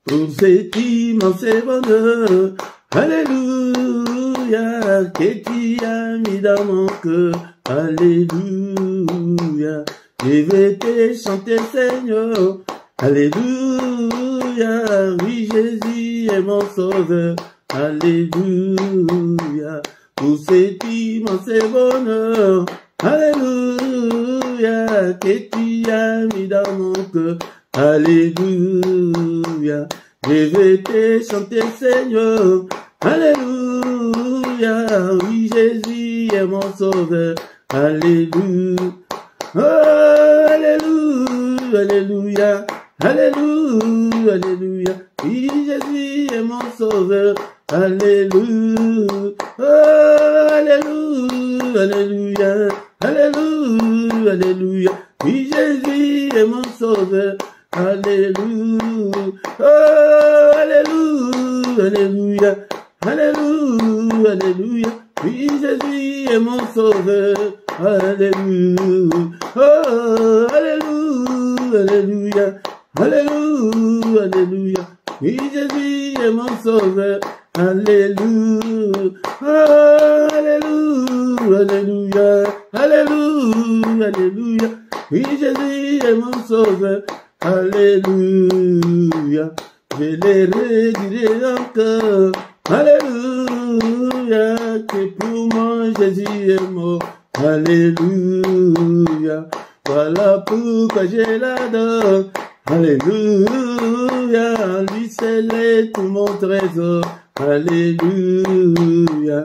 pour cet immense bonheur. Alléluia, que tu as mis dans mon cœur. Alléluia, je vais te chanter, Seigneur. Alléluia, oui, Jésus est mon sauveur. Alléluia, pour cet immense bonheur. Alléluia, que tu as mis dans mon cœur. Alléluia, je vais te chanter, Seigneur. Alléluia, oui, Jésus est mon sauveur. Alléluia, oh, alléluia, alléluia, alléluia, alléluia, oui, Jésus est mon sauveur. Alléluia, oh, alléluia, alléluia, alléluia, alléluia, oui, Jésus est mon sauveur. Alléluia, oh, alléluia, alléluia, alléluia, alléluia, oui, Jésus est mon sauveur. Alléluia, oh, alléluia, alléluia, alléluia, alléluia, oui, Jésus est mon sauveur. Alléluia, oh, alléluia, alléluia, alléluia, alléluia, oui, Jésus est mon sauveur. Alléluia, je les redirai encore. Alléluia, que pour moi Jésus est mort. Alléluia, voilà pourquoi je l'adore. Alléluia, lui seul est tout mon trésor. Alléluia,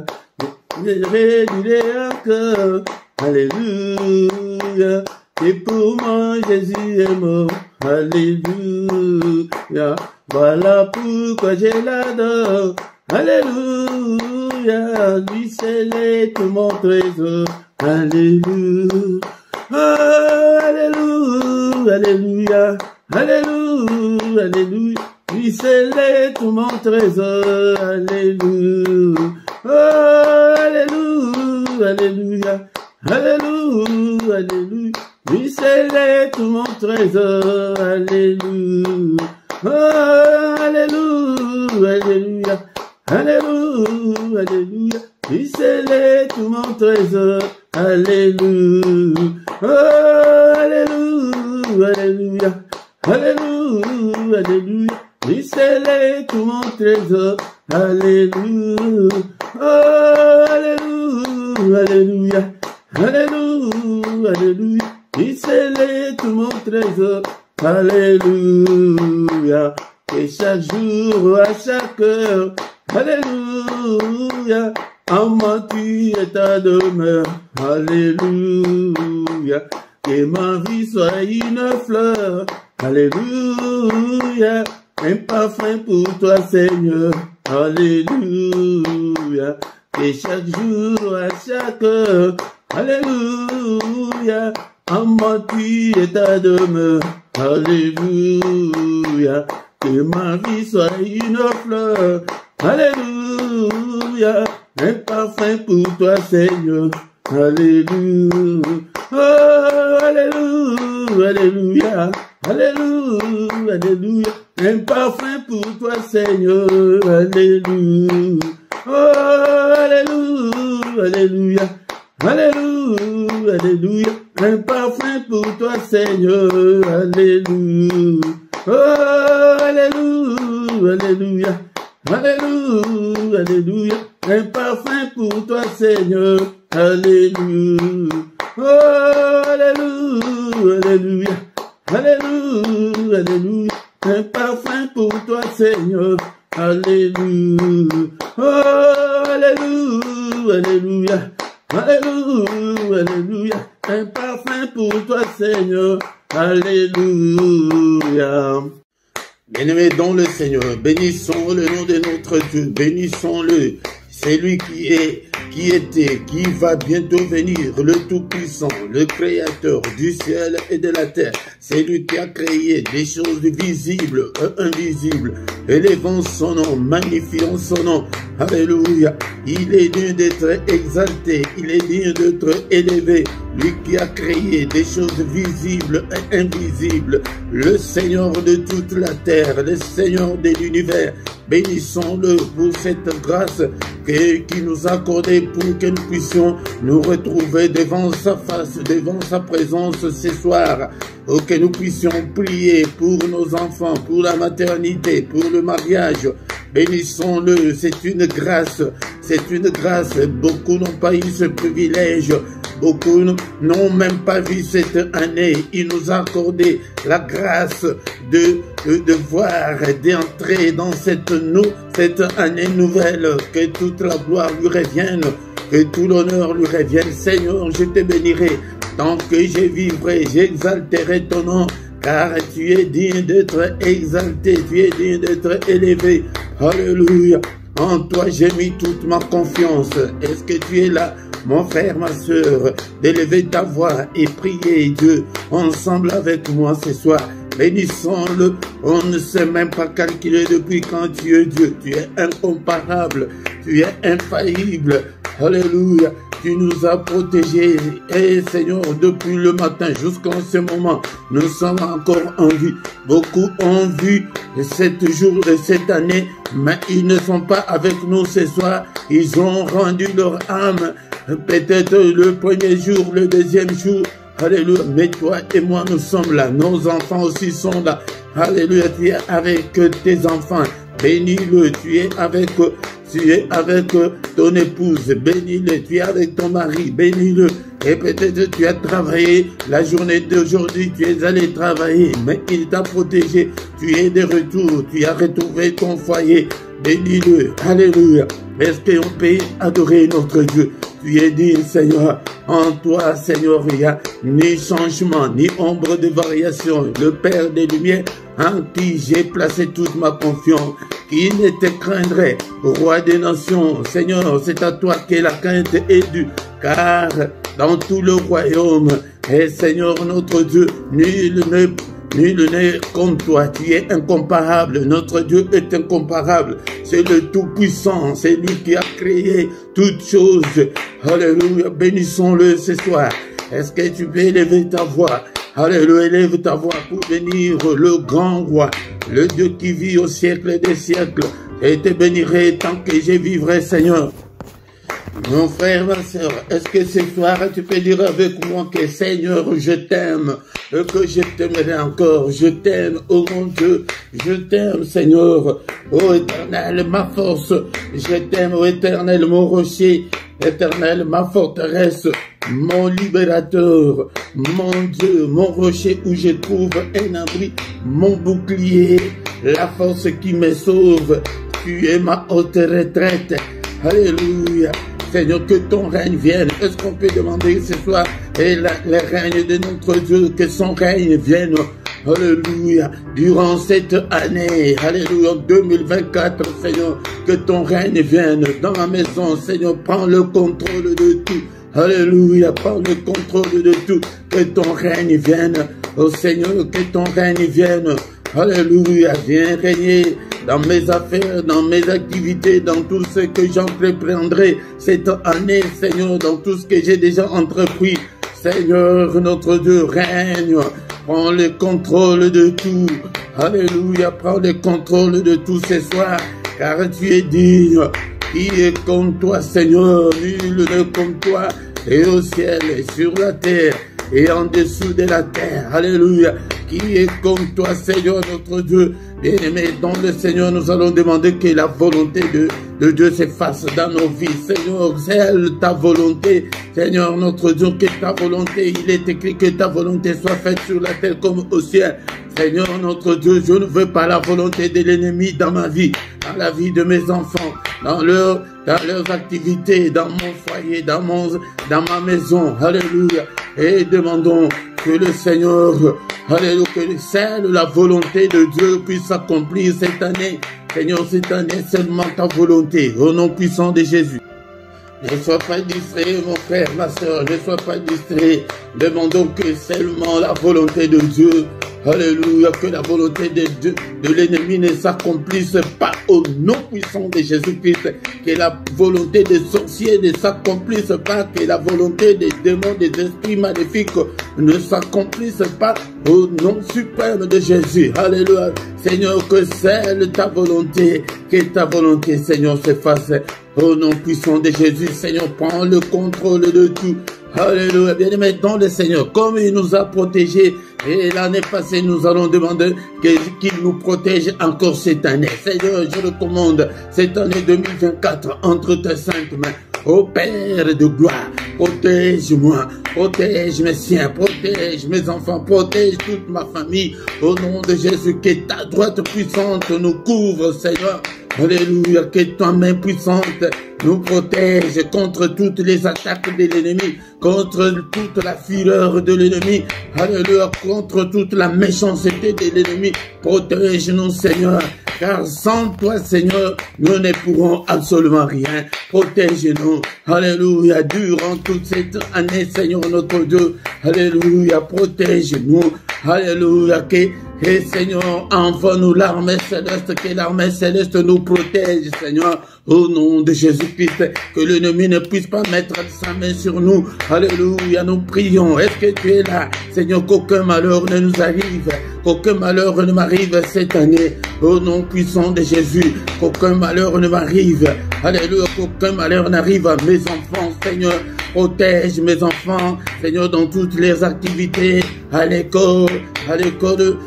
je les redirai encore. Alléluia, et pour moi Jésus est mort. Alléluia, voilà pourquoi je l'adore. Alléluia, lui seul est tout mon trésor. Alléluia, oh, alléluia, alléluia, alléluia, alléluia, lui seul est tout mon trésor. Alléluia, oh, alléluia, alléluia, alléluia, alléluia, lui seul est tout mon trésor. Alléluia, oh, alléluia, alléluia, alléluia, alléluia, lui seul est tout mon trésor. Alléluia, oh, alléluia, alléluia, alléluia, alléluia, lui seul est tout mon trésor. Alléluia, oh, alléluia, alléluia, alléluia, alléluia, lui seul est tout mon trésor. Alléluia, et chaque jour, à chaque heure, alléluia, en moi tu es ta demeure. Alléluia, que ma vie soit une fleur. Alléluia, un parfum pour toi, Seigneur. Alléluia, et chaque jour, à chaque heure, alléluia, en moi tu es ta demeure. Alléluia, que ma vie soit une fleur. Alléluia, un parfum pour toi, Seigneur. Alléluia, oh, alléluia, alléluia, alléluia, alléluia, un parfum pour toi, Seigneur. Alléluia, oh, alléluia, alléluia, alléluia, alléluia, un parfum pour toi, Seigneur. Alléluia, oh, alléluia, alléluia, alléluia, alléluia, un parfum pour toi, Seigneur. Alléluia, oh, alléluia, alléluia, alléluia, alléluia, un parfum pour toi, Seigneur. Alléluia, oh, alléluia, alléluia, alléluia, alléluia, un parfum pour toi, Seigneur. Alléluia. Bien-aimés dans le Seigneur, bénissons le nom de notre Dieu, bénissons-le. C'est lui qui est qui était, qui va bientôt venir, le Tout-Puissant, le Créateur du ciel et de la terre. C'est lui qui a créé des choses visibles et invisibles. Élevons son nom, magnifions son nom. Alléluia. Il est digne d'être exalté, il est digne d'être élevé. Lui qui a créé des choses visibles et invisibles. Le Seigneur de toute la terre, le Seigneur de l'univers. Bénissons-le pour cette grâce qui nous a accordée pour que nous puissions nous retrouver devant sa face, devant sa présence ce soir. Pour que nous puissions prier pour nos enfants, pour la maternité, pour le mariage. Bénissons-le, c'est une grâce, c'est une grâce. Beaucoup n'ont pas eu ce privilège. Beaucoup n'ont même pas vu cette année. Il nous a accordé la grâce de voir, d'entrer dans cette année nouvelle. Que toute la gloire lui revienne, que tout l'honneur lui revienne. Seigneur, je te bénirai. Tant que je vivrai, j'exalterai ton nom. Car tu es digne d'être exalté, tu es digne d'être élevé. Alléluia. En toi j'ai mis toute ma confiance. Est-ce que tu es là, mon frère, ma soeur, d'élever ta voix et prier Dieu ensemble avec moi ce soir? Bénissons-le. On ne sait même pas calculer depuis quand tu es Dieu. Tu es incomparable, tu es infaillible. Alléluia. Tu nous as protégés. Et Seigneur, depuis le matin jusqu'en ce moment, nous sommes encore en vie. Beaucoup ont vu cette année, mais ils ne sont pas avec nous ce soir. Ils ont rendu leur âme. Peut-être le premier jour, le deuxième jour. Alléluia. Mais toi et moi, nous sommes là. Nos enfants aussi sont là. Alléluia. Tu es avec tes enfants. Bénis-le. Tu es avec ton épouse, bénis-le. Tu es avec ton mari, bénis-le. Et peut-être tu as travaillé la journée d'aujourd'hui, tu es allé travailler, mais il t'a protégé. Tu es de retour, tu as retrouvé ton foyer. Bénis-le. Alléluia. Est-ce qu'on peut adorer notre Dieu? Tu es digne, Seigneur. En toi, Seigneur, il n'y a ni changement, ni ombre de variation. Le Père des Lumières, en qui j'ai placé toute ma confiance. Qui ne te craindrait, Roi des nations? Seigneur, c'est à toi que la crainte est due. Car dans tout le royaume, et Seigneur notre Dieu, nul n'est comme toi. Tu es incomparable. Notre Dieu est incomparable. C'est le Tout-Puissant. C'est lui qui a créé toutes choses. Alléluia. Bénissons-le ce soir. Est-ce que tu peux élever ta voix? Alléluia. Élève ta voix pour bénir le grand roi, le Dieu qui vit au siècle des siècles. Et te bénirai tant que je vivrai, Seigneur. Mon frère, ma soeur, est-ce que ce soir tu peux dire avec moi que Seigneur, je t'aime, que je t'aimerai encore, je t'aime, oh mon Dieu, je t'aime, Seigneur, oh Éternel, ma force, je t'aime, oh Éternel, mon rocher, Éternel, ma forteresse, mon libérateur, mon Dieu, mon rocher où je trouve un abri, mon bouclier, la force qui me sauve, tu es ma haute retraite, alléluia. Seigneur, que ton règne vienne. Est-ce qu'on peut demander ce soir et le règne de notre Dieu, que son règne vienne, alléluia, durant cette année, alléluia, 2024, Seigneur, que ton règne vienne dans ma maison, Seigneur, prends le contrôle de tout, alléluia, prends le contrôle de tout, que ton règne vienne, oh Seigneur, que ton règne vienne, alléluia, viens régner dans mes affaires, dans mes activités, dans tout ce que j'entreprendrai cette année, Seigneur, dans tout ce que j'ai déjà entrepris. Seigneur, notre Dieu, règne, prends le contrôle de tout. Alléluia, prends le contrôle de tout ce soir, car tu es digne. Qui est comme toi, Seigneur? Nul n'est comme toi, et au ciel, et sur la terre, et en dessous de la terre. Alléluia. Qui est comme toi, Seigneur, notre Dieu? Bien-aimé, dans le Seigneur, nous allons demander que la volonté de Dieu s'efface dans nos vies. Seigneur, c'est ta volonté. Seigneur, notre Dieu, que ta volonté, il est écrit que ta volonté soit faite sur la terre comme au ciel. Seigneur, notre Dieu, je ne veux pas la volonté de l'ennemi dans ma vie, dans la vie de mes enfants, dans leurs activités, dans mon foyer, dans ma maison. Alléluia. Et demandons que le Seigneur, alléluia, que seule la volonté de Dieu puisse s'accomplir cette année. Seigneur, cette année, seulement ta volonté, au nom puissant de Jésus. Ne sois pas distrait, mon frère, ma soeur, ne sois pas distrait. Demandons que seulement la volonté de Dieu, alléluia, que la volonté de l'ennemi ne s'accomplisse pas au nom puissant de Jésus-Christ. Que la volonté des sorciers ne s'accomplisse pas, que la volonté des démons, des esprits maléfiques ne s'accomplisse pas au nom suprême de Jésus. Alléluia. Seigneur, que celle ta volonté, que ta volonté, Seigneur, se fasse. Au nom puissant de Jésus, Seigneur, prends le contrôle de tout. Alléluia. Bien-aimé dans le Seigneur, comme il nous a protégés, et l'année passée, nous allons demander qu'il nous protège encore cette année. Seigneur, je recommande cette année 2024 entre tes saintes mains. Ô Père de gloire, protège-moi, protège mes siens, protège mes enfants, protège toute ma famille. Au nom de Jésus, que ta droite puissante nous couvre, Seigneur. Alléluia, que ta main puissante nous protège contre toutes les attaques de l'ennemi, contre toute la fureur de l'ennemi, alléluia, contre toute la méchanceté de l'ennemi. Protège-nous, Seigneur, car sans toi, Seigneur, nous ne pourrons absolument rien. Protège-nous, alléluia, durant toute cette année, Seigneur notre Dieu, alléluia, protège-nous, alléluia, et Seigneur, envoie-nous l'armée céleste, que l'armée céleste nous protège, Seigneur, au nom de Jésus-Christ, que l'ennemi ne puisse pas mettre sa main sur nous. Alléluia, nous prions. Est-ce que tu es là, Seigneur, qu'aucun malheur ne nous arrive, qu'aucun malheur ne m'arrive cette année, au nom puissant de Jésus, qu'aucun malheur ne m'arrive. Alléluia, qu'aucun malheur n'arrive à mes enfants, Seigneur. Protège mes enfants, Seigneur, dans toutes les activités, à l'école,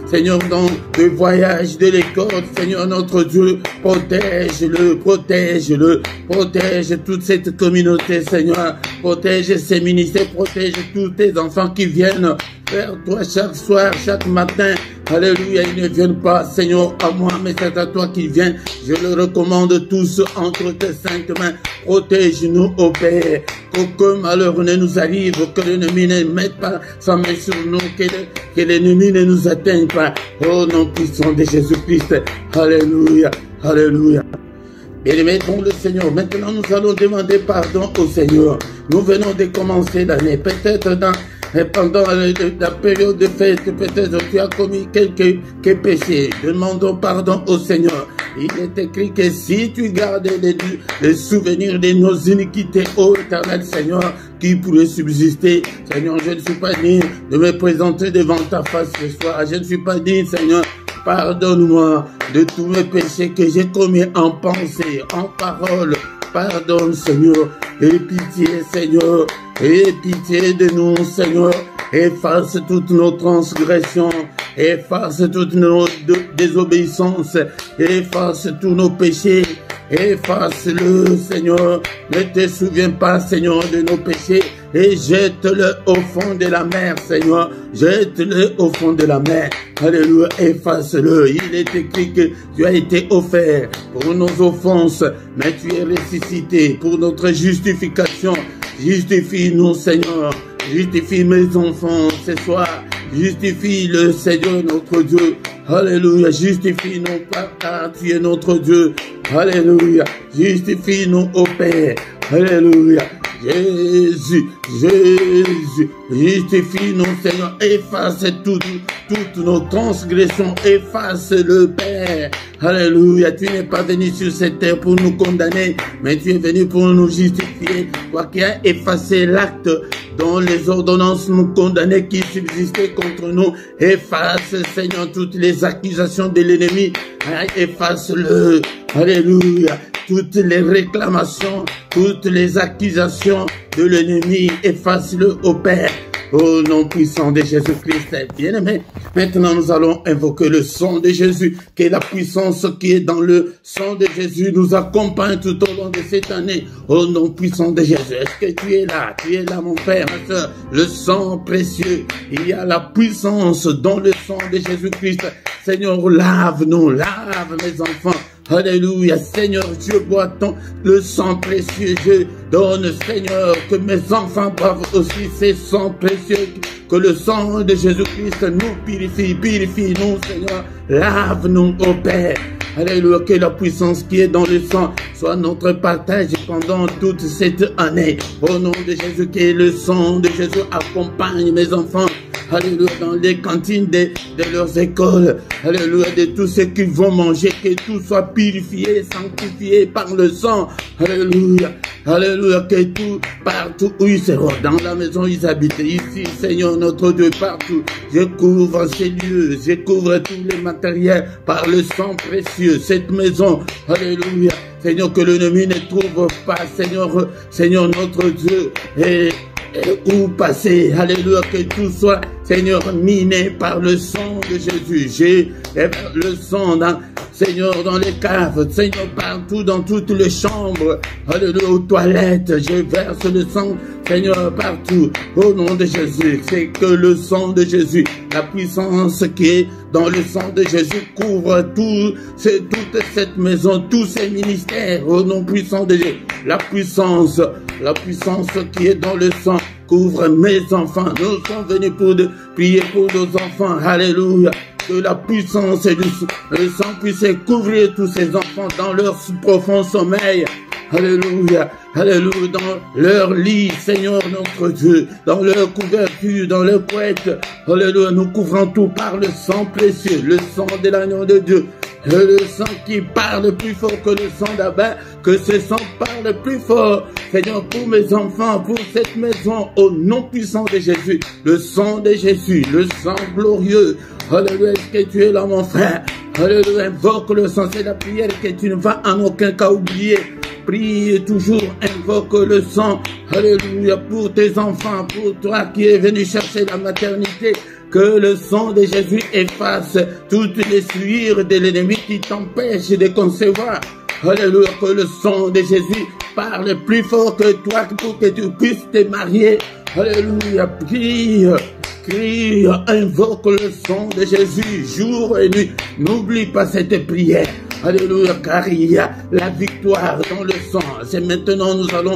Seigneur, dans le voyage de l'école, Seigneur notre Dieu, protège-le, protège-le, protège toute cette communauté, Seigneur, protège ces ministères, protège tous tes enfants qui viennent vers toi chaque soir, chaque matin. Alléluia, ils ne viennent pas, Seigneur, à moi, mais c'est à toi qu'ils viennent. Je le recommande tous entre tes saintes mains. Protège-nous, ô Père, qu'aucun malheur ne nous arrive, que l'ennemi ne mette pas sa main sur nous, que l'ennemi ne nous atteigne pas. Au nom puissant de Jésus-Christ. Alléluia, alléluia. Bien-aimés dans le Seigneur, maintenant nous allons demander pardon au Seigneur. Nous venons de commencer l'année, peut-être pendant la période de fête, peut-être tu as commis quelques péchés. Demandons pardon au Seigneur. Il est écrit que si tu gardes les souvenirs de nos iniquités, ô éternel Seigneur, qui pourrait subsister. Seigneur, je ne suis pas digne de me présenter devant ta face ce soir. Je ne suis pas digne, Seigneur. Pardonne-moi de tous mes péchés que j'ai commis en pensée, en parole. Pardonne, Seigneur. Et pitié, Seigneur. Et pitié de nous, Seigneur. Efface toutes nos transgressions. Efface toutes nos désobéissances. Efface tous nos péchés. Efface-le, Seigneur. Ne te souviens pas, Seigneur, de nos péchés. Et jette-le au fond de la mer, Seigneur. Jette-le au fond de la mer. Alléluia, efface-le. Il est écrit que tu as été offert pour nos offenses, mais tu es ressuscité pour notre justification. Justifie-nous, Seigneur. Justifie mes enfants ce soir. Justifie le Seigneur notre Dieu. Alléluia. Justifie-nous, Papa, tu es notre Dieu. Alléluia. Justifie-nous, ô Père. Alléluia. Jésus, Jésus, justifie-nous, Seigneur, efface toutes nos transgressions, efface le Père. Alléluia, tu n'es pas venu sur cette terre pour nous condamner, mais tu es venu pour nous justifier. Toi qui as effacé l'acte dont les ordonnances nous condamnaient qui subsistaient contre nous, efface, Seigneur, toutes les accusations de l'ennemi, efface-le. Alléluia. Toutes les réclamations, toutes les accusations de l'ennemi, efface-le au Père. Au nom puissant de Jésus-Christ, bien-aimé. Maintenant, nous allons invoquer le sang de Jésus, que la puissance qui est dans le sang de Jésus nous accompagne tout au long de cette année. Au nom puissant de Jésus. Est-ce que tu es là? Tu es là, mon frère, ma soeur. Le sang précieux. Il y a la puissance dans le sang de Jésus-Christ. Seigneur, lave-nous, lave mes enfants. Alléluia, Seigneur, je bois le sang précieux, je donne, Seigneur, que mes enfants boivent aussi ces sangs précieux, que le sang de Jésus-Christ nous purifie, purifie-nous, Seigneur, lave-nous, ô Père, Alléluia, que la puissance qui est dans le sang soit notre partage pendant toute cette année. Au nom de Jésus, que le sang de Jésus accompagne mes enfants. Alléluia, dans les cantines de leurs écoles. Alléluia, de tout ce qu'ils vont manger, que tout soit purifié, sanctifié par le sang. Alléluia, alléluia, que tout, partout où ils seront, dans la maison où ils habitent, ici, Seigneur notre Dieu, partout, je couvre ces lieux, je couvre tous les matériels par le sang précieux, cette maison. Alléluia, Seigneur, que l'ennemi ne trouve pas, Seigneur notre Dieu, et où passer. Alléluia, que tout soit, Seigneur, miné par le sang de Jésus. J'ai le sang, Seigneur, dans les caves, Seigneur, partout, dans toutes les chambres. Alléluia, aux toilettes, je verse le sang, Seigneur, partout. Au nom de Jésus, c'est que le sang de Jésus, la puissance qui est dans le sang de Jésus couvre toute cette maison, tous ces ministères. Au nom puissant de Jésus, la puissance qui est dans le sang couvre mes enfants. Nous sommes venus pour prier pour nos enfants. Alléluia. Que la puissance et le sang puisse couvrir tous ces enfants dans leur profond sommeil. Alléluia, alléluia, dans leur lit, Seigneur notre Dieu, dans leur couverture, dans leur couette. Alléluia, nous couvrons tout par le sang précieux, le sang de l'agneau de Dieu. Le sang qui parle plus fort que le sang d'Abel, que ce sang parle plus fort, Seigneur, pour mes enfants, pour cette maison, au nom puissant de Jésus, le sang de Jésus, le sang glorieux. Alléluia, est-ce que tu es là, mon frère? Alléluia, invoque le sang, c'est la prière que tu ne vas en aucun cas oublier. Prie toujours, invoque le sang. Alléluia, pour tes enfants, pour toi qui es venu chercher la maternité. Que le sang de Jésus efface toutes les souillures de l'ennemi qui t'empêchent de concevoir. Alléluia, que le sang de Jésus parle plus fort que toi pour que tu puisses te marier. Alléluia, crie, invoque le sang de Jésus jour et nuit. N'oublie pas cette prière. Alléluia, car il y a la victoire dans le sang. C'est maintenant nous allons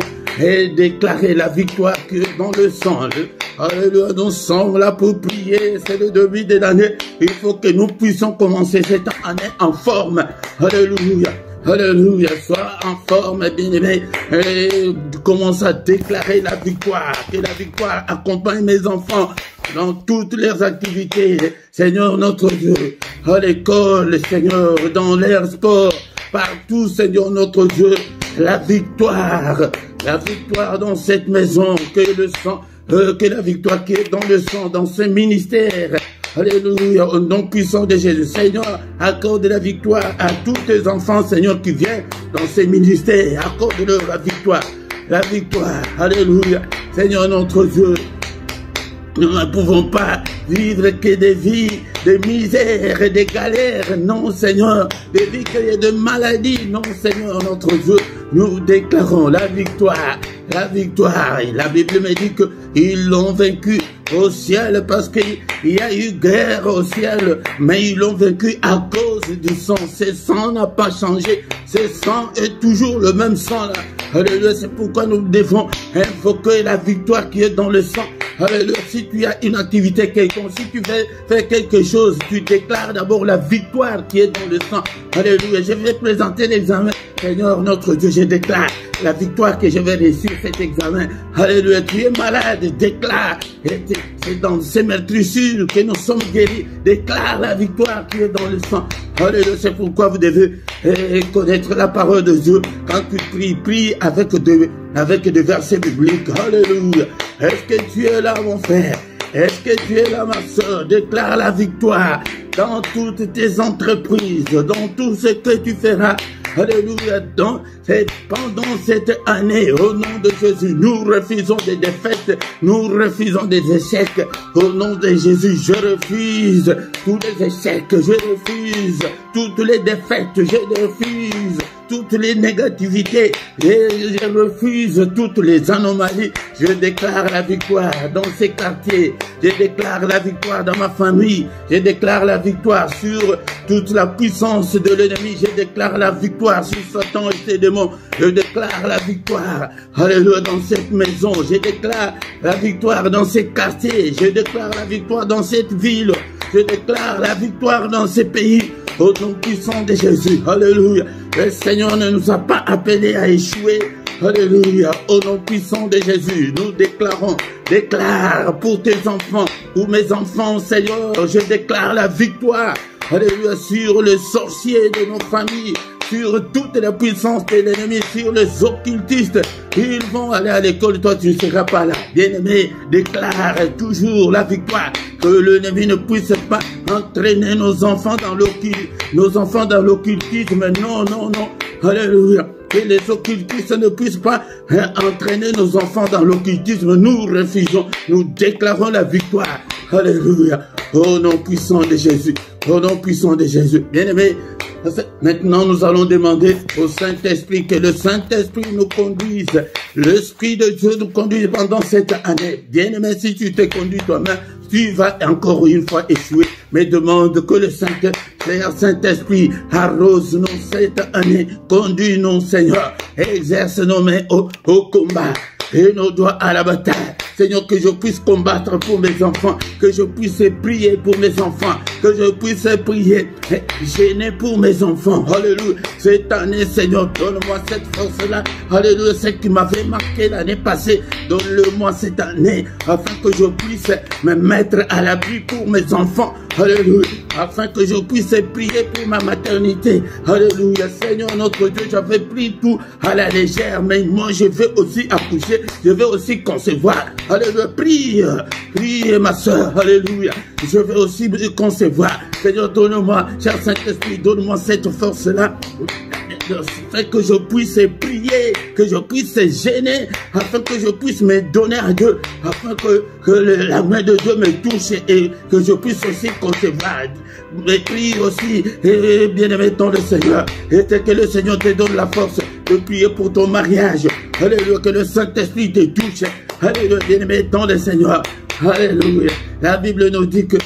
déclarer la victoire qui est dans le sang. Alléluia, nous sommes là pour prier. C'est le début de l'année. Il faut que nous puissions commencer cette année en forme. Alléluia. Alléluia, sois en forme, bien-aimé, et commence à déclarer la victoire, que la victoire accompagne mes enfants dans toutes leurs activités, Seigneur notre Dieu, à l'école, Seigneur, dans l'air sport, partout, Seigneur notre Dieu, la victoire dans cette maison, que la victoire qui est dans le sang, dans ce ministère. Alléluia, au nom puissant de Jésus. Seigneur, accorde la victoire à tous tes enfants, Seigneur, qui viennent dans ces ministères. Accorde-leur la victoire. La victoire. Alléluia. Seigneur, notre Dieu, nous ne pouvons pas vivre que des vies de misère et de galères. Non, Seigneur, des vies de maladies. Non, Seigneur, notre Dieu, nous déclarons la victoire. La victoire. Et la Bible me dit qu'ils l'ont vaincu au ciel parce qu'il y a eu guerre au ciel, mais ils l'ont vaincu à cause du sang. Ce sang n'a pas changé. Ce sang est toujours le même sang là. Alléluia, c'est pourquoi nous devons invoquer la victoire qui est dans le sang. Alléluia, si tu as une activité quelconque, si tu veux faire quelque chose, tu déclares d'abord la victoire qui est dans le sang. Alléluia, je vais présenter l'examen. Seigneur notre Dieu, je déclare la victoire que je vais réussir cet examen. Alléluia, tu es malade, déclare. C'est dans ces meurtrissures que nous sommes guéris. Déclare la victoire qui est dans le sang. Alléluia, c'est pourquoi vous devez connaître la parole de Dieu. Quand tu pries, prie avec des versets bibliques. Alléluia. Est-ce que tu es là, mon frère? Est-ce que tu es là, ma soeur? Déclare la victoire dans toutes tes entreprises, dans tout ce que tu feras. Alléluia, pendant cette année, au nom de Jésus, nous refusons des défaites, nous refusons des échecs. Au nom de Jésus, je refuse tous les échecs, je refuse toutes les défaites, je refuse toutes les négativités, je refuse toutes les anomalies. Je déclare la victoire dans ces quartiers, je déclare la victoire dans ma famille, je déclare la victoire sur toute la puissance de l'ennemi, je déclare la victoire sur Satan et ses démons, je déclare la victoire, alléluia, dans cette maison, je déclare la victoire dans ces quartiers, je déclare la victoire dans cette ville, je déclare la victoire dans ces pays. Au nom puissant de Jésus. Alléluia. Le Seigneur ne nous a pas appelés à échouer. Alléluia. Au nom puissant de Jésus, nous déclarons, déclare pour tes enfants, pour mes enfants, Seigneur, je déclare la victoire. Alléluia, sur le sorcier de nos familles, sur toute la puissance de l'ennemi, sur les occultistes. Ils vont aller à l'école, toi tu ne seras pas là. Bien-aimé, déclare toujours la victoire. Que l'ennemi ne puisse pas entraîner nos enfants dans l'occultisme. Non, non, non. Alléluia. Que les occultistes ne puissent pas entraîner nos enfants dans l'occultisme. Nous refusons, nous déclarons la victoire. Alléluia. Au nom puissant de Jésus. Au nom puissant de Jésus. Bien-aimé, maintenant nous allons demander au Saint-Esprit que le Saint-Esprit nous conduise. L'Esprit de Dieu nous conduise pendant cette année. Bien-aimé, si tu t'es conduit toi-même, tu vas encore une fois échouer. Mais demande que le Saint-Esprit arrose-nous cette année. Conduis-nous, Seigneur. Exerce nos mains au combat et nos doigts à la bataille. Seigneur, que je puisse combattre pour mes enfants, que je puisse prier pour mes enfants, que je puisse prier, gêner pour mes enfants. Alléluia. Cette année, Seigneur, donne-moi cette force-là. Alléluia. Ce qui m'avait marqué l'année passée, donne-le-moi cette année, afin que je puisse me mettre à l'abri pour mes enfants. Alléluia. Afin que je puisse prier pour ma maternité. Alléluia. Seigneur, notre Dieu, j'avais pris tout à la légère, mais moi, je vais aussi accoucher, je vais aussi concevoir. Alléluia, prie ma soeur, alléluia. Je vais aussi concevoir. Seigneur, donne-moi, cher Saint-Esprit, donne-moi cette force-là. Afin que je puisse prier, que je puisse gêner, afin que je puisse me donner à Dieu, afin que la main de Dieu me touche et que je puisse aussi concevoir. Mais prie aussi, bien-aimé dans le Seigneur, et que le Seigneur te donne la force de prier pour ton mariage. Alléluia, que le Saint-Esprit te touche. Alléluia, bien-aimé dans le Seigneur. Alléluia. La Bible nous dit que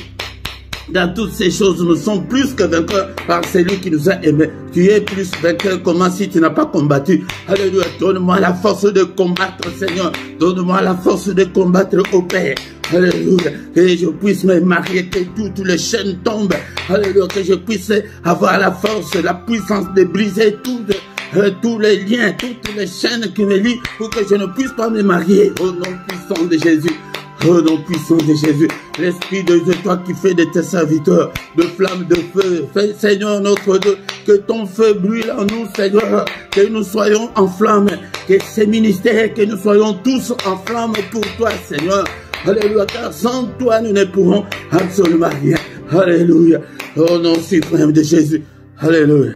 dans toutes ces choses, nous sommes plus que vainqueurs par celui qui nous a aimés. Tu es plus vainqueur, comment si tu n'as pas combattu? Alléluia, donne-moi la force de combattre, Seigneur. Donne-moi la force de combattre au Père. Alléluia, que je puisse me marier, que toutes les chaînes tombent. Alléluia, que je puisse avoir la force, la puissance de briser tous les liens, toutes les chaînes qui me lient pour que je ne puisse pas me marier. Au nom puissant de Jésus. Au nom puissant de Jésus, l'Esprit de Dieu, toi qui fais de tes serviteurs de flammes de feu, fais, Seigneur notre Dieu, que ton feu brûle en nous, Seigneur, que nous soyons en flamme, que ces ministères, que nous soyons tous en flamme pour toi, Seigneur. Alléluia, car sans toi, nous ne pourrons absolument rien. Alléluia, au nom suprême de Jésus. Alléluia.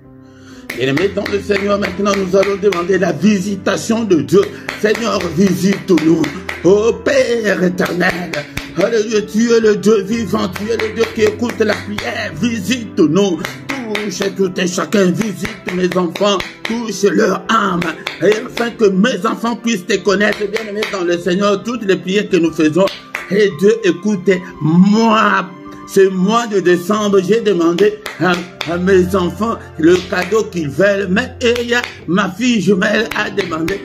Bien-aimés dans le Seigneur, maintenant nous allons demander la visitation de Dieu. Seigneur, visite-nous. Ô Père éternel, alléluia, tu es le Dieu vivant, tu es le Dieu qui écoute la prière. Visite-nous, touche tout et chacun, visite mes enfants, touche leur âme, et afin que mes enfants puissent te connaître. Bien-aimés dans le Seigneur, toutes les prières que nous faisons, et Dieu écoute moi. Ce mois de décembre, j'ai demandé à mes enfants le cadeau qu'ils veulent. Mais ma fille jumelle a demandé,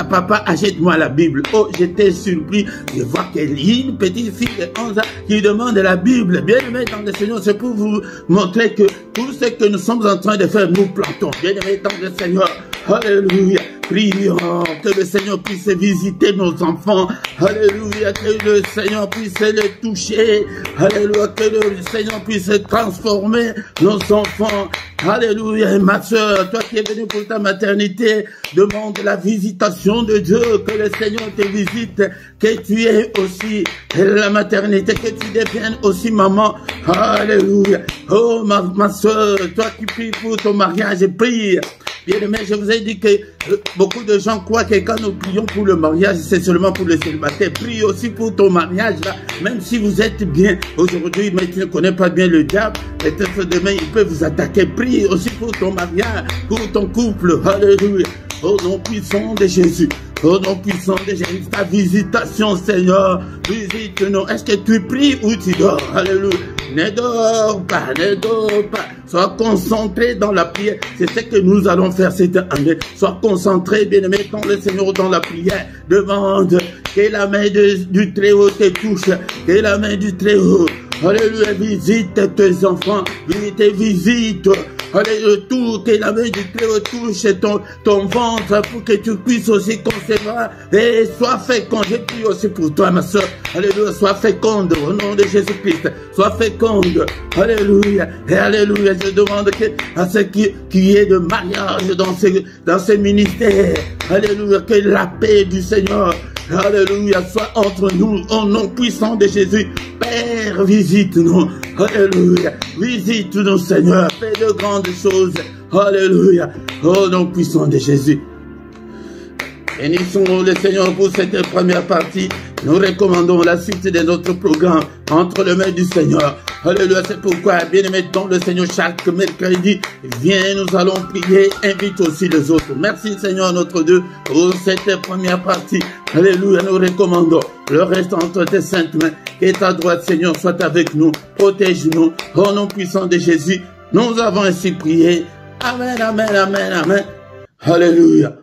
papa, achète-moi la Bible. Oh, j'étais surpris de voir qu'il y a une petite fille de 11 ans qui demande la Bible. Bien aimé dans le Seigneur, c'est pour vous montrer que tout ce que nous sommes en train de faire, nous plantons. Bien aimé dans le Seigneur, alléluia. Prions que le Seigneur puisse visiter nos enfants. Alléluia, que le Seigneur puisse les toucher. Alléluia, que le Seigneur puisse transformer nos enfants. Alléluia, ma soeur, toi qui es venue pour ta maternité, demande la visitation de Dieu, que le Seigneur te visite, que tu aies aussi la maternité, que tu deviennes aussi maman. Alléluia. Oh, ma soeur, toi qui pries pour ton mariage, prie. Bien-aimé, je vous ai dit que beaucoup de gens croient que quand nous prions pour le mariage, c'est seulement pour le célibataire. Prie aussi pour ton mariage, là. Même si vous êtes bien aujourd'hui, mais tu ne connais pas bien le diable, peut-être demain, il peut vous attaquer. Prie aussi pour ton mariage, pour ton couple. Alléluia. Au nom puissant de Jésus. Au nom puissant de Jésus, ta visitation, Seigneur, visite-nous. Est-ce que tu pries ou tu dors? Alléluia. Ne dors pas, ne dors pas. Sois concentré dans la prière. C'est ce que nous allons faire cette année. Sois concentré, bien-aimé, dans le Seigneur, dans la prière. Demande que la main du Très-Haut te touche. Que la main du Très-Haut, Alléluia, visite tes enfants, visite. Alléluia, tout que la main du Christ touche ton ventre pour que tu puisses aussi concevoir et sois féconde. Je prie aussi pour toi, ma soeur. Alléluia, sois féconde au nom de Jésus-Christ. Sois féconde. Alléluia. Et alléluia, je demande à ceux qui y ait de mariage dans ces ministères. Alléluia, que la paix du Seigneur, alléluia, soit entre nous, au nom puissant de Jésus. Père, visite-nous. Alléluia. Visite-nous, Seigneur. Fais de grandes choses. Alléluia. Au nom puissant de Jésus. Bénissons le Seigneur pour cette première partie. Nous recommandons la suite de notre programme entre les mains du Seigneur. Alléluia, c'est pourquoi, bien-aimés dans le Seigneur, chaque mercredi, viens, nous allons prier, invite aussi les autres. Merci Seigneur notre Dieu pour cette première partie. Alléluia, nous recommandons le reste entre tes saintes mains. Que ta droite, Seigneur, soit avec nous, protège-nous. Au nom puissant de Jésus, nous avons ainsi prié. Amen, amen, amen, amen. Alléluia.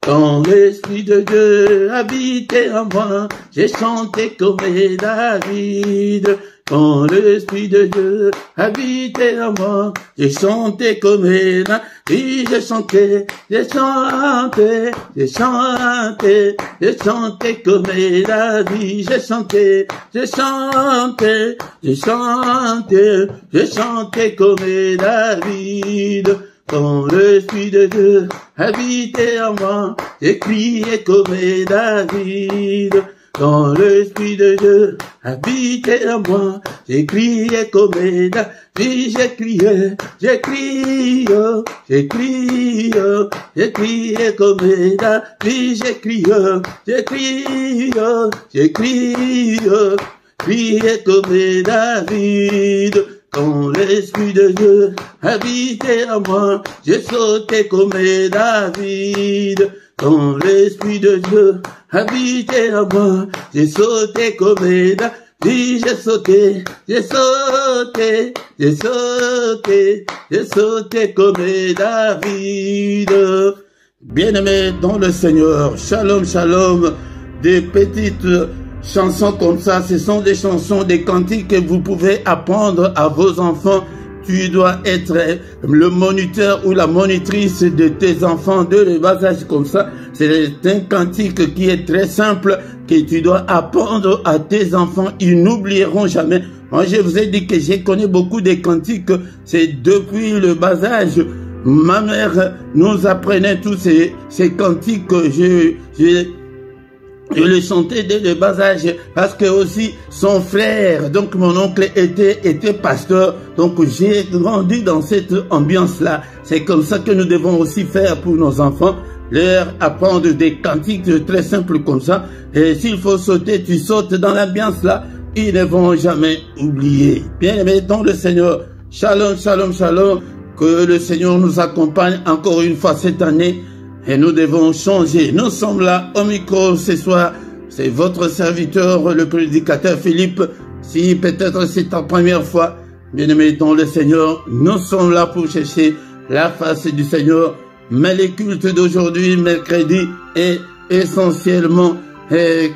Quand l'Esprit de Dieu habitait en moi, j'ai chanté comme David. Quand l'Esprit de Dieu habitait en moi, j'ai chanté comme David. J'ai chanté, j'ai chanté, j'ai chanté, j'ai chanté comme David. J'ai chanté, j'ai chanté, j'ai chanté, j'ai chanté comme David. Quand l'Esprit de Dieu habitait en moi, j'ai crié comme David. Quand l'Esprit de Dieu habitait en moi, j'ai crié comme David. J'ai crié, j'ai crié, j'ai crié, j'ai crié comme David. J'ai crié, j'ai crié, j'ai crié, crié comme David. Quand l'Esprit de Dieu habitait en moi, j'ai sauté comme David. Quand l'Esprit de Dieu habitait en moi, j'ai sauté comme David. J'ai sauté, j'ai sauté, j'ai sauté, j'ai sauté comme David. Bien-aimés dans le Seigneur, shalom, shalom, des petites chansons comme ça, ce sont des chansons, des cantiques que vous pouvez apprendre à vos enfants. Tu dois être le moniteur ou la monitrice de tes enfants de le bas âge comme ça. C'est un cantique qui est très simple que tu dois apprendre à tes enfants. Ils n'oublieront jamais. Moi, je vous ai dit que j'ai connu beaucoup de cantiques. C'est depuis le bas âge. Ma mère nous apprenait tous ces cantiques que je le chantais dès le bas âge parce que aussi son frère, donc mon oncle était pasteur, donc j'ai grandi dans cette ambiance-là. C'est comme ça que nous devons aussi faire pour nos enfants, leur apprendre des cantiques très simples comme ça. Et s'il faut sauter, tu sautes dans l'ambiance-là, ils ne vont jamais oublier. Bien aimé dans le Seigneur, shalom, shalom, shalom, que le Seigneur nous accompagne encore une fois cette année. Et nous devons changer. Nous sommes là au micro ce soir. C'est votre serviteur, le prédicateur Philippe. Si peut-être c'est ta première fois, bien-aimé dans le Seigneur, nous sommes là pour chercher la face du Seigneur. Mais le culte d'aujourd'hui, mercredi, est essentiellement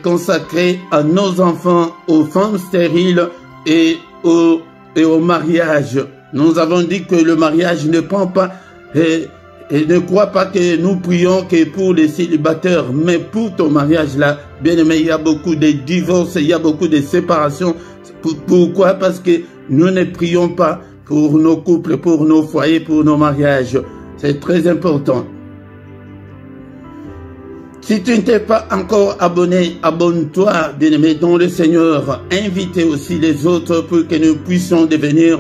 consacré à nos enfants, aux femmes stériles et au mariage. Nous avons dit que le mariage ne prend pas... Et ne crois pas que nous prions que pour les célibataires, mais pour ton mariage là, bien aimé, il y a beaucoup de divorces, il y a beaucoup de séparations. Pourquoi? Parce que nous ne prions pas pour nos couples, pour nos foyers, pour nos mariages. C'est très important. Si tu ne t'es pas encore abonné, abonne-toi, bien aimé, dans le Seigneur. Invitez aussi les autres pour que nous puissions devenir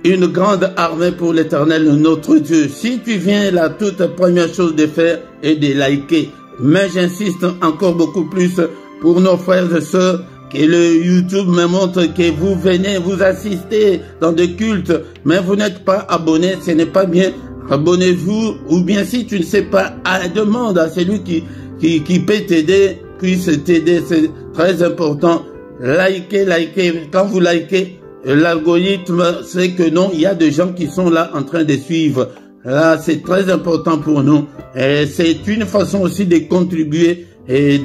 une grande armée pour l'Éternel, notre Dieu. Si tu viens, la toute première chose de faire est de liker. Mais j'insiste encore beaucoup plus pour nos frères et sœurs que le YouTube me montre que vous venez, vous assistez dans des cultes, mais vous n'êtes pas abonné, ce n'est pas bien. Abonnez-vous, ou bien si tu ne sais pas, demande à celui qui peut t'aider, puisse t'aider, c'est très important. Likez. Quand vous likez, l'algorithme sait que non, il y a des gens qui sont là en train de suivre. Là, c'est très important pour nous. Et c'est une façon aussi de contribuer et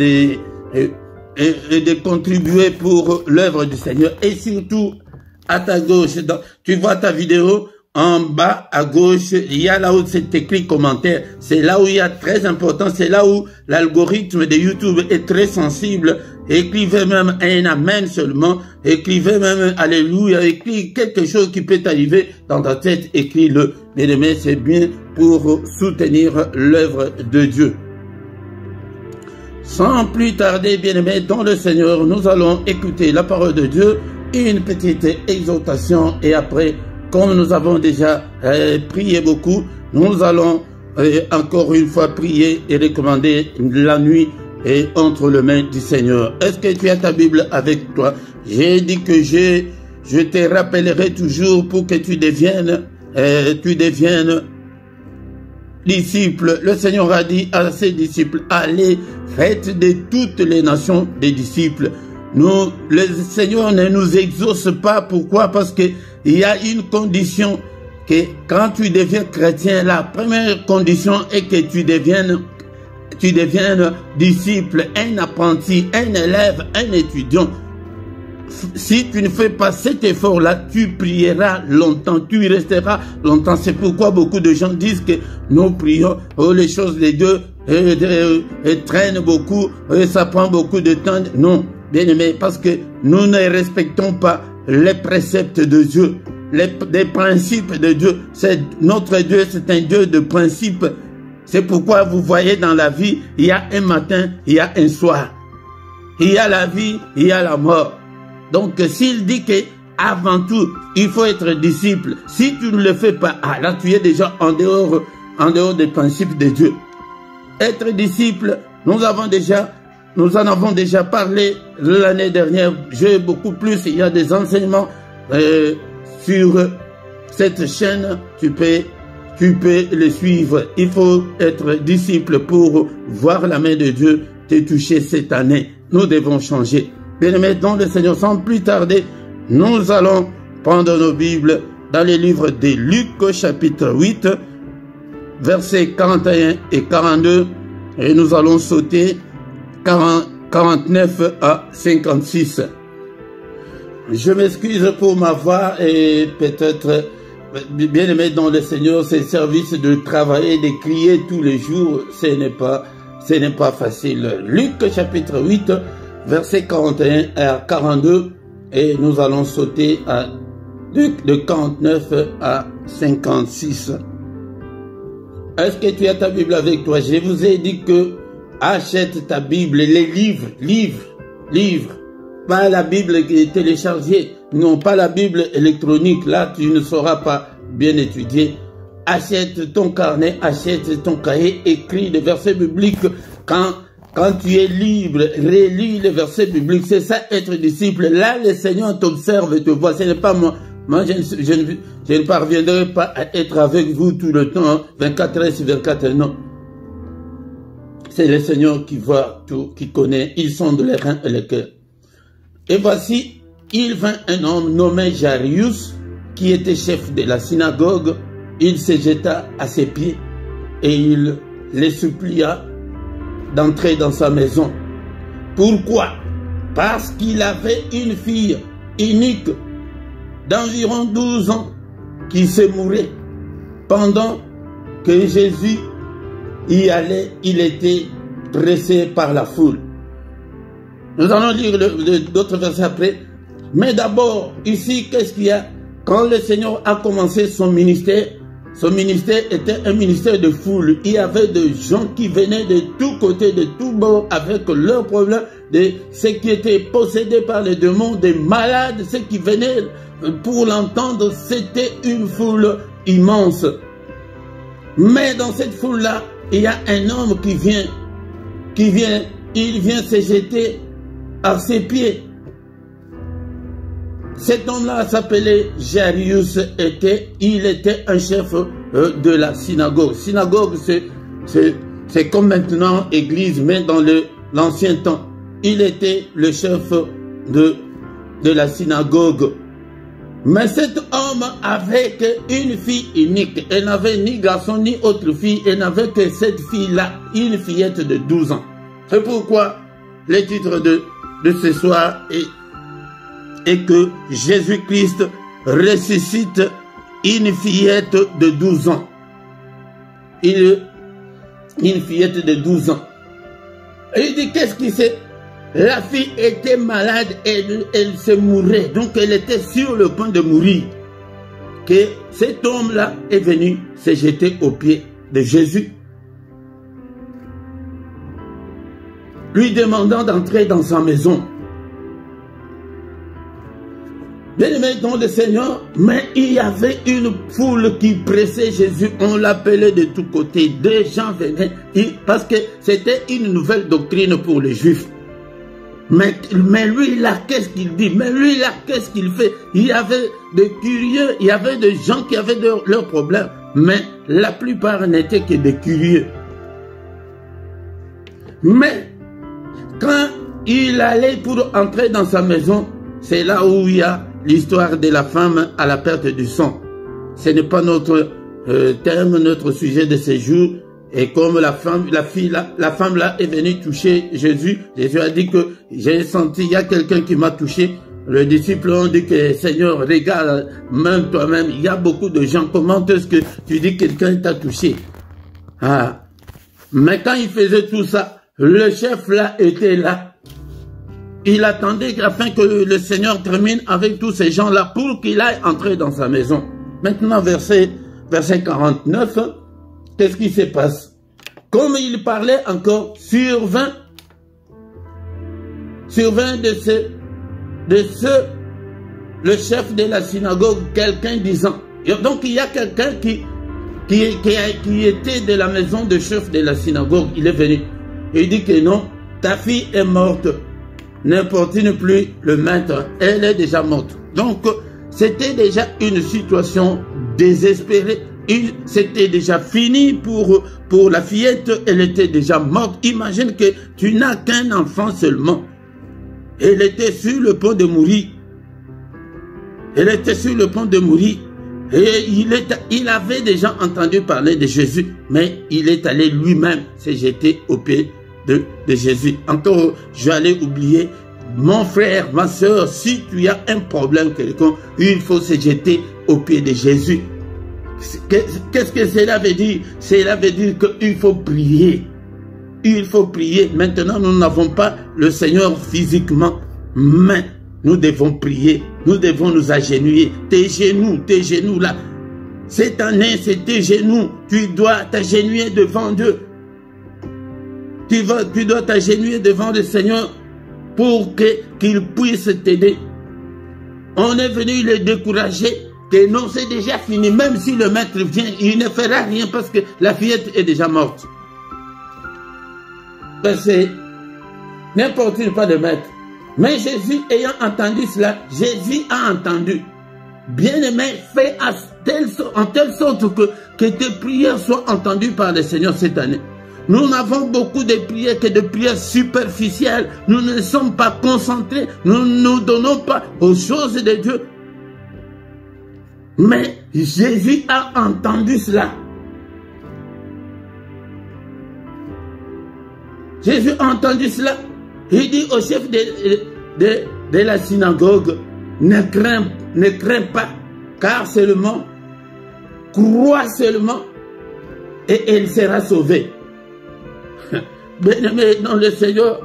et de contribuer pour l'œuvre du Seigneur. Et surtout, à ta gauche, tu vois ta vidéo, en bas à gauche, il y a là où c'est écrit commentaire. C'est là où il y a très important, c'est là où l'algorithme de YouTube est très sensible. Écrivez même un amen seulement, écrivez même alléluia, écrivez quelque chose qui peut t'arriver dans ta tête, écris-le. Bien-aimé, c'est bien pour soutenir l'œuvre de Dieu. Sans plus tarder, bien-aimé, dans le Seigneur, nous allons écouter la parole de Dieu, une petite exhortation et après, comme nous avons déjà prié beaucoup, nous allons encore une fois prier et recommander la nuit et entre les mains du Seigneur. Est-ce que tu as ta Bible avec toi? J'ai dit que je te rappellerai toujours pour que tu deviennes disciple. Le Seigneur a dit à ses disciples, allez, faites de toutes les nations des disciples. Nous, le Seigneur ne nous exauce pas. Pourquoi? Parce que il y a une condition que quand tu deviens chrétien, la première condition est que tu deviennes disciple, un apprenti, un élève, un étudiant. Si tu ne fais pas cet effort-là, tu prieras longtemps, tu resteras longtemps. C'est pourquoi beaucoup de gens disent que nous prions, les choses de Dieu traînent beaucoup, ça prend beaucoup de temps. Non, bien aimé, parce que nous ne respectons pas les préceptes de Dieu, les principes de Dieu. Notre Dieu, c'est un Dieu de principes. C'est pourquoi vous voyez dans la vie, il y a un matin, il y a un soir. Il y a la vie, il y a la mort. Donc, s'il dit que avant tout, il faut être disciple, si tu ne le fais pas, là tu es déjà en dehors des principes de Dieu. Être disciple, nous en avons déjà parlé l'année dernière. J'ai beaucoup plus, il y a des enseignements sur cette chaîne, tu peux le suivre. Il faut être disciple pour voir la main de Dieu te toucher cette année. Nous devons changer. Bien-aimés dans le Seigneur, sans plus tarder, nous allons prendre nos Bibles dans les livres de Luc, chapitre 8, versets 41 et 42, et nous allons sauter 49 à 56. Je m'excuse pour ma voix et peut-être, bien-aimés dans le Seigneur, c'est service de travailler, de crier tous les jours, ce n'est pas facile. Luc, chapitre 8, versets 41 à 42, et nous allons sauter de 49 à 56. Est-ce que tu as ta Bible avec toi? Je vous ai dit que achète ta Bible, les livres, pas la Bible téléchargée, non pas la Bible électronique, là tu ne sauras pas bien étudier. Achète ton carnet, achète ton cahier, écris des versets bibliques quand tu es libre, relis les versets bibliques. C'est ça être disciple. Là, le Seigneur t'observe et te voit. Ce n'est pas moi. Moi, je ne parviendrai pas à être avec vous tout le temps, 24 heures sur 24 heures. Non. C'est le Seigneur qui voit tout, qui connaît. Il sonde les reins et les cœurs. Et voici, il vint un homme nommé Jairus, qui était chef de la synagogue. Il se jeta à ses pieds et il les supplia d'entrer dans sa maison. Pourquoi? Parce qu'il avait une fille unique d'environ 12 ans qui se mourait. Pendant que Jésus y allait, il était pressé par la foule. Nous allons lire d'autres versets après. Mais d'abord, ici, qu'est-ce qu'il y a? Quand le Seigneur a commencé son ministère était un ministère de foule. Il y avait des gens qui venaient de tous côtés, de tous bords, avec leurs problèmes, de ceux qui étaient possédés par les démons, des malades, ceux qui venaient pour l'entendre. C'était une foule immense. Mais dans cette foule-là, il y a un homme il vient se jeter à ses pieds. Cet homme-là s'appelait Jairus, il était un chef de la synagogue. Synagogue, c'est comme maintenant église, mais dans l'ancien temps. Il était le chef de la synagogue. Mais cet homme avait une fille unique. Elle n'avait ni garçon ni autre fille. Elle n'avait que cette fille-là, une fillette de 12 ans. C'est pourquoi le titre de ce soir est que Jésus-Christ ressuscite une fillette de 12 ans. Une fillette de 12 ans. Et il dit, qu'est-ce qui s'est... La fille était malade, elle se mourait. Donc elle était sur le point de mourir. Que cet homme-là est venu se jeter aux pieds de Jésus, lui demandant d'entrer dans sa maison. Bien-aimé dans le Seigneur, mais il y avait une foule qui pressait Jésus, on l'appelait de tous côtés, des gens venaient, parce que c'était une nouvelle doctrine pour les Juifs. Mais lui là, qu'est-ce qu'il dit? Mais lui là, qu'est-ce qu'il fait? Il y avait de curieux, il y avait des gens qui avaient leurs problèmes, mais la plupart n'étaient que des curieux. Mais quand il allait pour entrer dans sa maison, c'est là où il y a l'histoire de la femme à la perte du sang. Ce n'est pas notre thème, notre sujet de ce jour. Et comme la femme là est venue toucher Jésus, Jésus a dit que j'ai senti, il y a quelqu'un qui m'a touché. Les disciples ont dit que Seigneur, regarde, même toi-même, il y a beaucoup de gens. Comment est-ce que tu dis que quelqu'un t'a touché? Ah. Mais quand il faisait tout ça, le chef là était là. Il attendait afin que le Seigneur termine avec tous ces gens-là pour qu'il aille entrer dans sa maison. Maintenant, verset 49, qu'est-ce qui se passe? Comme il parlait encore, survint le chef de la synagogue, quelqu'un disant, donc il y a quelqu'un qui était de la maison de chef de la synagogue, il est venu. Il dit que non, ta fille est morte. N'importune plus le maître, elle est déjà morte. Donc, c'était déjà une situation désespérée. C'était déjà fini pour la fillette, elle était déjà morte. Imagine que tu n'as qu'un enfant seulement. Elle était sur le point de mourir. Elle était sur le point de mourir. Et il avait déjà entendu parler de Jésus, mais il est allé lui-même se jeter aux pieds de Jésus. Encore, j'allais oublier, mon frère, ma soeur, si tu as un problème quelconque, il faut se jeter aux pieds de Jésus. Qu'est-ce que cela veut dire? Cela veut dire qu'il faut prier. Il faut prier. Maintenant, nous n'avons pas le Seigneur physiquement, mais nous devons prier. Nous devons nous agenouiller. Tes genoux là. Cette année, c'est tes genoux. Tu dois t'agenouiller devant Dieu. Tu dois t'agenouiller devant le Seigneur pour qu'il puisse t'aider. On est venu le décourager que non, c'est déjà fini. Même si le maître vient, il ne fera rien parce que la fillette est déjà morte. Ben c'est n'importe pas de maître. Mais Jésus ayant entendu cela, Jésus a entendu. Bien-aimé, fais en telle sorte que tes prières soient entendues par le Seigneur cette année. Nous n'avons beaucoup de prières que de prières superficielles. Nous ne sommes pas concentrés. Nous ne nous donnons pas aux choses de Dieu. Mais Jésus a entendu cela. Jésus a entendu cela. Il dit au chef de la synagogue, ne crains pas, car seulement, crois seulement, et elle sera sauvée. Bien-aimé dans le Seigneur,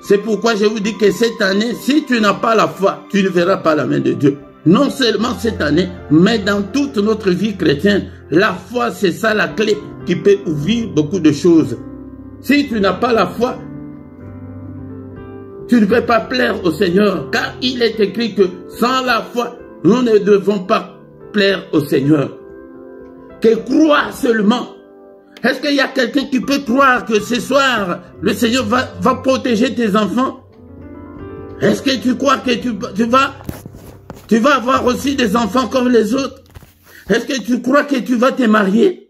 c'est pourquoi je vous dis que cette année, si tu n'as pas la foi, tu ne verras pas la main de Dieu. Non seulement cette année, mais dans toute notre vie chrétienne, la foi, c'est ça la clé qui peut ouvrir beaucoup de choses. Si tu n'as pas la foi, tu ne peux pas plaire au Seigneur, car il est écrit que sans la foi, nous ne devons pas plaire au Seigneur. Que croire seulement. Est-ce qu'il y a quelqu'un qui peut croire que ce soir, le Seigneur va protéger tes enfants? Est-ce que tu crois que tu vas avoir aussi des enfants comme les autres? Est-ce que tu crois que tu vas te marier?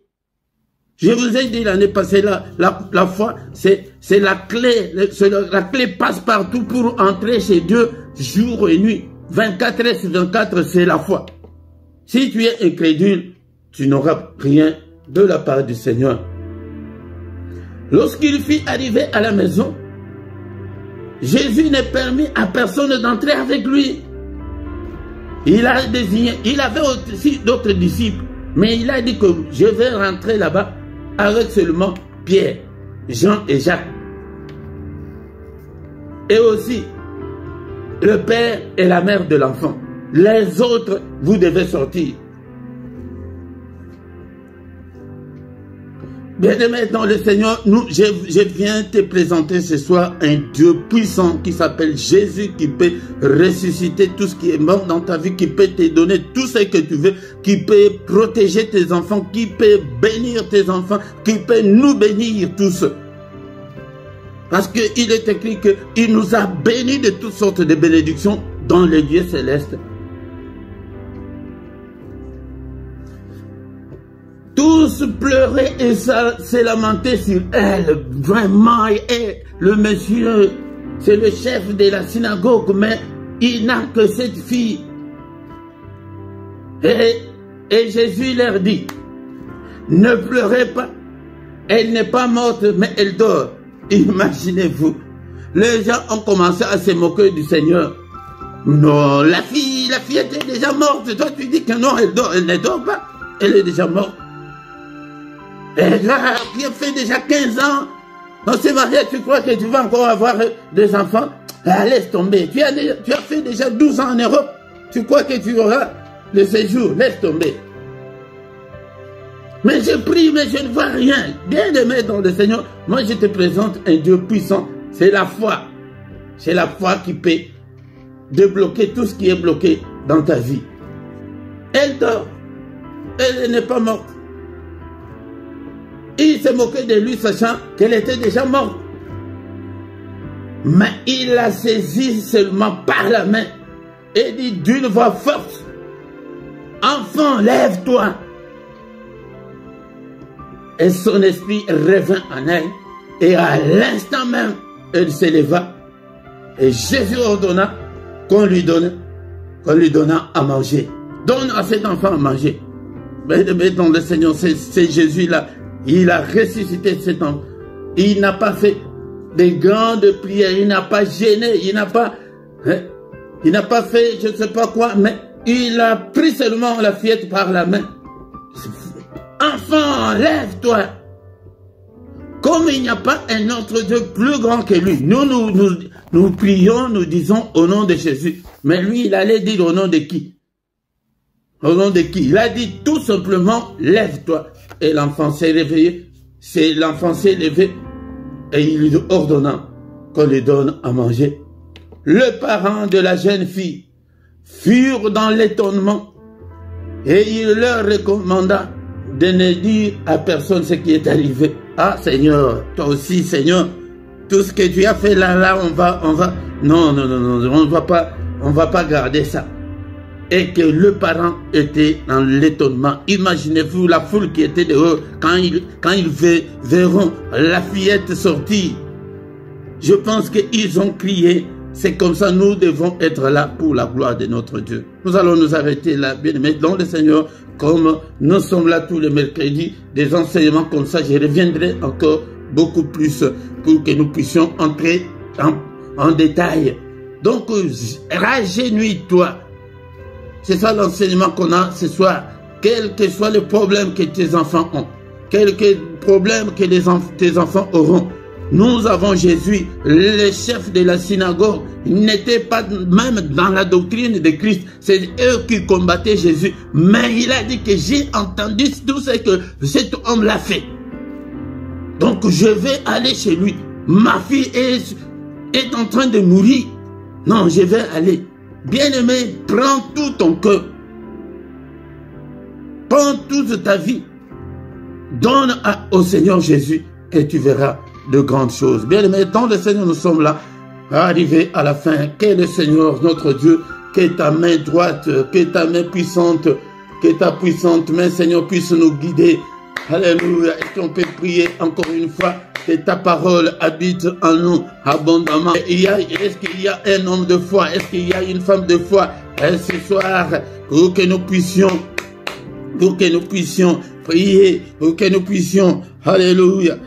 Je vous ai dit l'année passée, la foi, c'est la clé. La clé passe partout pour entrer chez Dieu jour et nuit. 24 heures sur 24, c'est la foi. Si tu es incrédule, tu n'auras rien de la part du Seigneur. Lorsqu'il fut arrivé à la maison, Jésus n'est permis à personne d'entrer avec lui. Il a désigné, il avait aussi d'autres disciples, mais il a dit que je vais rentrer là-bas avec seulement Pierre, Jean et Jacques. Et aussi le père et la mère de l'enfant. Les autres, vous devez sortir. Bien-aimé dans le Seigneur, je viens te présenter ce soir un Dieu puissant qui s'appelle Jésus, qui peut ressusciter tout ce qui est mort dans ta vie, qui peut te donner tout ce que tu veux, qui peut protéger tes enfants, qui peut bénir tes enfants, qui peut nous bénir tous. Parce qu'il est écrit qu'il nous a bénis de toutes sortes de bénédictions dans les lieux célestes. Tous pleuraient et se lamentaient sur elle. Vraiment, et le monsieur, c'est le chef de la synagogue, mais il n'a que cette fille. Et Jésus leur dit, ne pleurez pas, elle n'est pas morte, mais elle dort. Imaginez-vous, les gens ont commencé à se moquer du Seigneur. Non, la fille était déjà morte. Toi, tu dis que non, elle dort, elle ne dort pas, elle est déjà morte. Et là, qui a fait déjà 15 ans, on s'est marié, tu crois que tu vas encore avoir des enfants? Ah, laisse tomber. Tu as fait déjà 12 ans en Europe. Tu crois que tu auras le séjour? Laisse tomber. Mais je prie, mais je ne vois rien. Bien-aimé dans le Seigneur, moi je te présente un Dieu puissant. C'est la foi. C'est la foi qui peut débloquer tout ce qui est bloqué dans ta vie. Elle dort. Elle n'est pas morte. Il s'est moqué de lui, sachant qu'elle était déjà morte. Mais il la saisit seulement par la main et dit d'une voix forte, « Enfant, lève-toi !» Et son esprit revint en elle, et à l'instant même, elle s'éleva. Et Jésus ordonna qu'on lui donna à manger. Donne à cet enfant à manger. Mais dans le Seigneur, c'est Jésus-là. Il a ressuscité cet homme. Il n'a pas fait de grandes prières. Il n'a pas gêné. Il n'a pas fait je ne sais pas quoi. Mais il a pris seulement la fillette par la main. Enfant, lève-toi. Comme il n'y a pas un autre Dieu plus grand que lui. Nous prions, nous disons au nom de Jésus. Mais lui, il allait dire au nom de qui? Au nom de qui? Il a dit tout simplement, lève-toi. Et l'enfant s'est réveillé, l'enfant s'est levé et il lui ordonna qu'on lui donne à manger. Le parent de la jeune fille furent dans l'étonnement et il leur recommanda de ne dire à personne ce qui est arrivé. Ah Seigneur, toi aussi Seigneur, tout ce que tu as fait là, on va, non, on va pas garder ça. Et que le parent était dans l'étonnement. Imaginez-vous la foule qui était dehors quand ils verront la fillette sortir. Je pense qu'ils ont crié. C'est comme ça, nous devons être là pour la gloire de notre Dieu. Nous allons nous arrêter là, bien aimés, dans le Seigneur, comme nous sommes là tous les mercredis, des enseignements comme ça. Je reviendrai encore beaucoup plus pour que nous puissions entrer en détail. Donc, rajeunis-toi. C'est ça l'enseignement qu'on a ce soir. Quel que soit le problème que tes enfants ont, quel que problème que tes enfants auront, nous avons Jésus, le chef de la synagogue. Il n'était pas même dans la doctrine de Christ. C'est eux qui combattaient Jésus. Mais il a dit que j'ai entendu tout ce que cet homme l'a fait. Donc je vais aller chez lui. Ma fille est en train de mourir. Non, je vais aller. Bien-aimé, prends tout ton cœur. Prends toute ta vie. Donne au Seigneur Jésus et tu verras de grandes choses. Bien-aimé, dans le Seigneur, nous sommes là, arrivés à la fin. Que le Seigneur, notre Dieu, que ta main droite, que ta main puissante, que ta puissante main, Seigneur, puisse nous guider. Alléluia. Est-ce qu'on peut prier encore une fois? Que ta parole habite en nous abondamment. Est-ce qu'il y a un homme de foi? Est-ce qu'il y a une femme de foi? Ce soir, pour que nous puissions prier, pour que nous puissions, alléluia.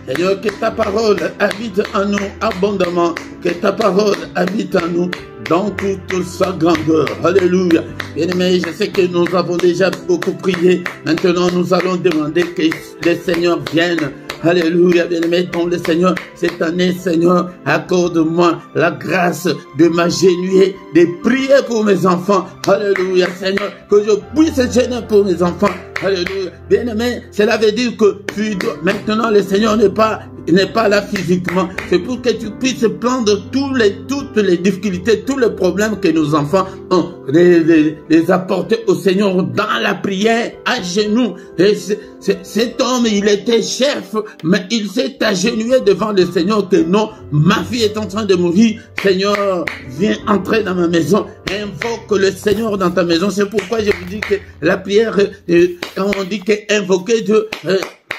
Seigneur, que ta parole habite en nous abondamment, que ta parole habite en nous dans toute sa grandeur. Alléluia. Bien-aimés, je sais que nous avons déjà beaucoup prié. Maintenant, nous allons demander que le Seigneur vienne. Alléluia, bien-aimé, ton le Seigneur, cette année, Seigneur, accorde-moi la grâce de m'agenouiller, de prier pour mes enfants. Alléluia, Seigneur, que je puisse gêner pour mes enfants. Alléluia, bien-aimé, cela veut dire que maintenant le Seigneur n'est pas là physiquement. C'est pour que tu puisses prendre toutes les difficultés, tous les problèmes que nos enfants ont, les apporter au Seigneur dans la prière, à genoux. Et cet homme, il était chef, mais il s'est agenouillé devant le Seigneur que non, ma fille est en train de mourir. Seigneur, viens entrer dans ma maison. Invoque le Seigneur dans ta maison. C'est pourquoi je vous dis que la prière, quand on dit qu'invoquer Dieu,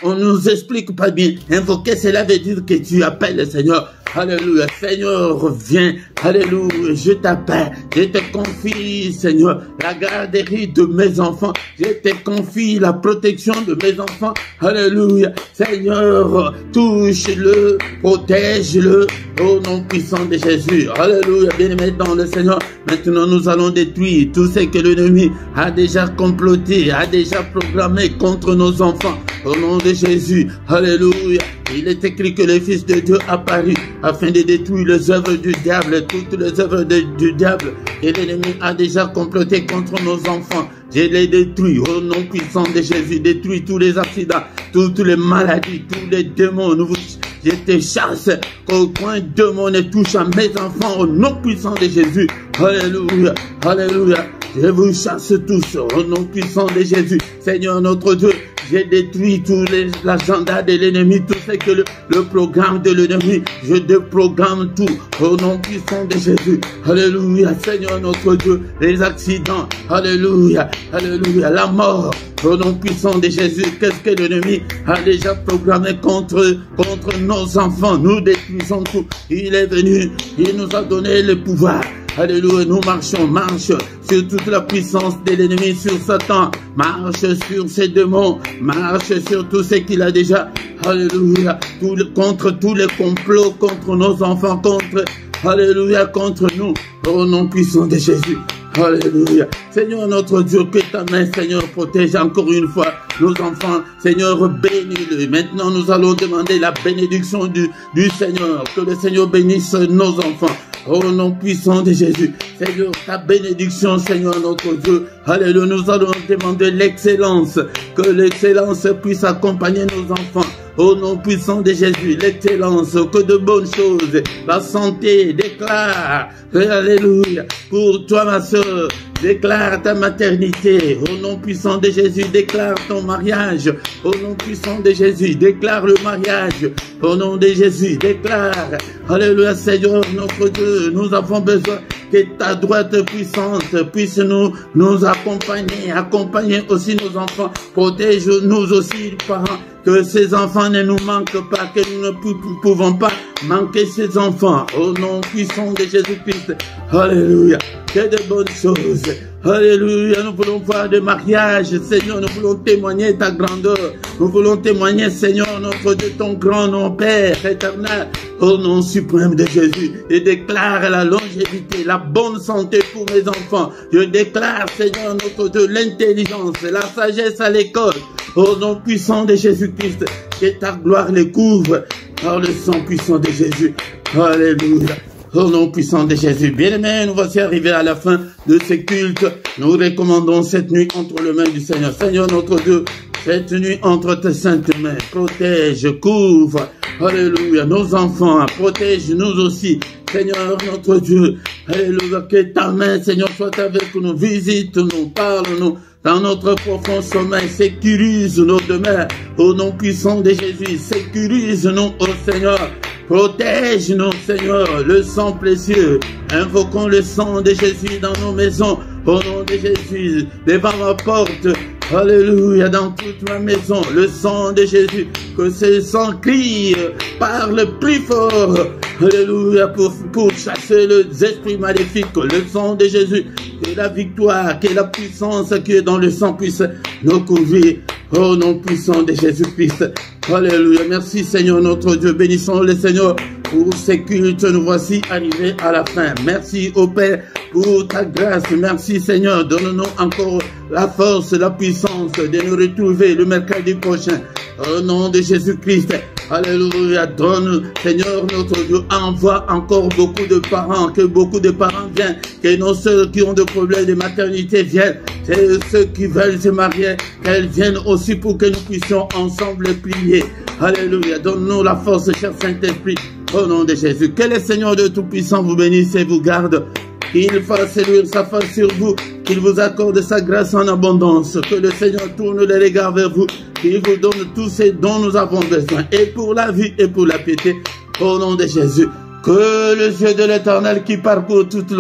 on nous explique pas bien. Invoquer, cela veut dire que tu appelles le Seigneur. Alléluia. Seigneur, viens. Alléluia. Je t'appelle. Je te confie, Seigneur, la garderie de mes enfants. Je te confie la protection de mes enfants. Alléluia. Seigneur, touche-le, protège-le au nom puissant de Jésus. Alléluia. Bien-aimé dans le Seigneur. Maintenant, nous allons détruire tout ce que l'ennemi a déjà comploté, a déjà programmé contre nos enfants. Au nom de Jésus. Alléluia. Il est écrit que le Fils de Dieu apparut afin de détruire les œuvres du diable, toutes les œuvres du diable. Et l'ennemi a déjà comploté contre nos enfants. Je les détruis au nom puissant de Jésus. Détruis tous les accidents, toutes les maladies, tous les démons. Je te chasse qu'aucun démon ne touche à mes enfants au nom puissant de Jésus. Alléluia. Alléluia. Je vous chasse tous au nom puissant de Jésus. Seigneur notre Dieu, j'ai détruit tous les agendas de l'ennemi, tout ce que le programme de l'ennemi. Je déprogramme tout au nom puissant de Jésus. Alléluia, Seigneur notre Dieu, les accidents. Alléluia, alléluia, la mort. Au nom puissant de Jésus, qu'est-ce que l'ennemi a déjà programmé contre nos enfants? Nous détruisons tout. Il est venu, il nous a donné le pouvoir. Alléluia, nous marche sur toute la puissance de l'ennemi, sur Satan, marche sur ses démons, marche sur tout ce qu'il a déjà, alléluia, contre tous les complots, contre nos enfants, alléluia, contre nous, au nom puissant de Jésus. Alléluia. Seigneur notre Dieu, que ta main, Seigneur, protège encore une fois nos enfants. Seigneur, bénis-le. Maintenant, nous allons demander la bénédiction du Seigneur. Que le Seigneur bénisse nos enfants. Au nom puissant de Jésus. Seigneur, ta bénédiction, Seigneur notre Dieu. Alléluia. Nous allons demander l'excellence. Que l'excellence puisse accompagner nos enfants. Au nom puissant de Jésus, l'excellence, que de bonnes choses, la santé, déclare, alléluia, pour toi ma soeur, déclare ta maternité, au nom puissant de Jésus, déclare ton mariage, au nom puissant de Jésus, déclare le mariage, au nom de Jésus, déclare, alléluia Seigneur notre Dieu, nous avons besoin que ta droite puissante puisse nous accompagner aussi nos enfants, protège-nous aussi parents, que ces enfants ne nous manquent pas, que nous ne pouvons pas manquer ces enfants. Au nom puissant de Jésus-Christ. Alléluia. Que de bonnes choses. Alléluia. Nous voulons voir des mariages. Seigneur, nous voulons témoigner ta grandeur. Nous voulons témoigner, Seigneur, notre Dieu, ton grand nom, Père éternel. Au nom suprême de Jésus. Je déclare la longévité, la bonne santé pour mes enfants. Je déclare, Seigneur, notre Dieu, l'intelligence, la sagesse à l'école. Au nom puissant de Jésus-Christ, que ta gloire les couvre par le sang puissant de Jésus. Alléluia. Au nom puissant de Jésus. Bien-aimés, nous voici arrivés à la fin de ce culte. Nous recommandons cette nuit entre les mains du Seigneur. Seigneur notre Dieu, cette nuit entre tes saintes mains, protège, couvre, alléluia, nos enfants, protège-nous aussi. Seigneur notre Dieu, alléluia, que ta main, Seigneur, soit avec nous, visite-nous, parle-nous. Dans notre profond sommeil, sécurise nos demeures. Au nom puissant de Jésus, sécurise-nous, ô Seigneur. Protège-nous, Seigneur, le sang précieux. Invoquons le sang de Jésus dans nos maisons. Au nom de Jésus, devant ma porte. Alléluia, dans toute ma maison, le sang de Jésus, que ce sang crie, parle plus fort, alléluia, pour chasser les esprits maléfiques, le sang de Jésus, que la victoire, que la puissance qui est dans le sang puisse nous couvrir, Au nom puissant de Jésus-Christ. Alléluia. Merci Seigneur notre Dieu. Bénissons le Seigneur pour ces cultes. Nous voici arrivés à la fin. Merci au Père pour ta grâce. Merci Seigneur. Donne-nous encore la force, la puissance de nous retrouver le mercredi prochain. Au nom de Jésus-Christ. Alléluia. Donne, Seigneur notre Dieu, envoie encore beaucoup de parents, que beaucoup de parents viennent, que nos sœurs qui ont des problèmes de maternité viennent, que ceux qui veulent se marier, qu'elles viennent aussi pour que nous puissions ensemble prier. Alléluia. Donne-nous la force, cher Saint-Esprit, au nom de Jésus. Que le Seigneur de Tout-Puissant vous bénisse et vous garde. Qu'il fasse luire sa face sur vous, qu'il vous accorde sa grâce en abondance, que le Seigneur tourne les regards vers vous, qu'il vous donne tout ce dont nous avons besoin, et pour la vie et pour la piété, au nom de Jésus. Que le Dieu de l'Éternel qui parcourt toute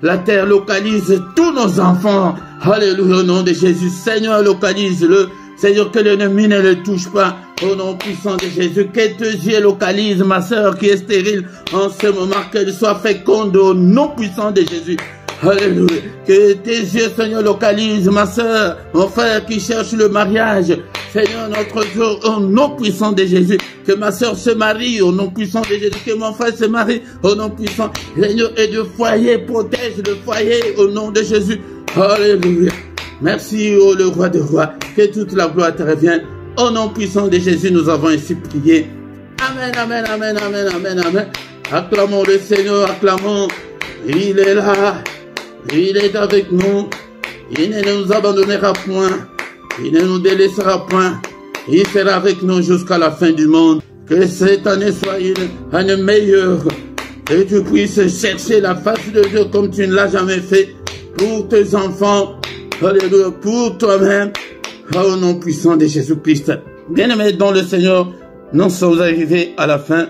la terre localise tous nos enfants. Alléluia, au nom de Jésus. Seigneur, localise-le. Seigneur, que l'ennemi ne le touche pas. Au nom puissant de Jésus, que tes yeux localisent ma soeur qui est stérile en ce moment, qu'elle soit féconde au nom puissant de Jésus. Alléluia. Que tes yeux, Seigneur, localisent ma soeur, mon frère qui cherche le mariage. Seigneur, notre Dieu, au nom puissant de Jésus, que ma soeur se marie au nom puissant de Jésus, que mon frère se marie au nom puissant. Seigneur, et de foyer, protège le foyer au nom de Jésus. Alléluia. Merci, ô le roi des rois, que toute la gloire te revienne. Au nom puissant de Jésus, nous avons ainsi prié. Amen, amen, amen, amen, amen, amen. Acclamons le Seigneur, acclamons. Il est là, il est avec nous. Il ne nous abandonnera point, il ne nous délaissera point. Il sera avec nous jusqu'à la fin du monde. Que cette année soit une année meilleure. Que tu puisses chercher la face de Dieu comme tu ne l'as jamais fait pour tes enfants. Alléluia, pour toi-même. Au nom puissant de Jésus-Christ. Bien-aimés dans le Seigneur, nous sommes arrivés à la fin.